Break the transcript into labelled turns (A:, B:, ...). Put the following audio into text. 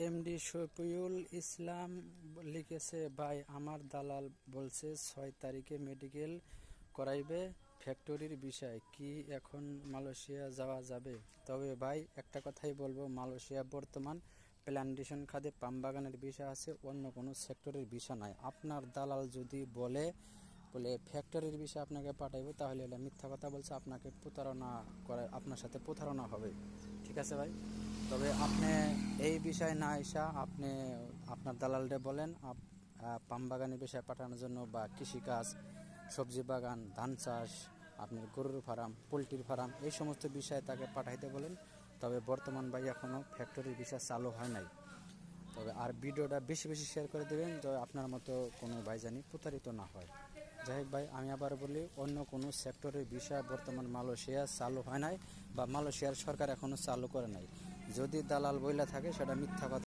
A: MD Shafiul Islam লিখেছে, ভাই আমার দালাল বলছে 6 তারিখে মেডিকেল করাইবে। ফ্যাক্টরির বিষয় কি, এখন মালয়েশিয়া যাওয়া যাবে? তবে ভাই একটা কথাই বলবো, মালয়েশিয়া বর্তমান প্ল্যান্টেশন খাতে পাম বাগানের বিষয় আছে, অন্য কোনো সেক্টরের বিষয় নাই। আপনার দালাল যদি বলে ফ্যাক্টরির বিষয়ে আপনাকে পাঠাইবো, তাহলে এটা মিথ্যা কথা বলছে, আপনাকে প্রতারণা করে, আপনার সাথে প্রতারণা হবে। ঠিক আছে ভাই, তবে আপনি এই বিষয় না এসা আপনি আপনার দালালরে বলেন পাম বাগানের বিষয়ে পাঠানোর জন্য, বা কৃষিকাজ, সবজি বাগান, ধান চাষ, আপনার গরুর ফার্ম, পোলট্রির ফার্ম, এই সমস্ত বিষয়ে তাকে পাঠাইতে বলেন। তবে বর্তমান ভাই এখনও ফ্যাক্টরির বিষয় চালু হয় নাই। তবে আর ভিডিওটা বেশি বেশি শেয়ার করে দেবেন, যে আপনার মতো কোনো ভাই জানি প্রতারিত না হয়। যাই হোক ভাই, আমি আবার বলি, অন্য কোনো সেক্টরের বিষয় বর্তমান মালয়েশিয়া চালু হয় নাই, বা মালয়েশিয়ার সরকার এখনও চালু করে নাই। যদি দালাল বইলা থাকে সেটা মিথ্যা কথা।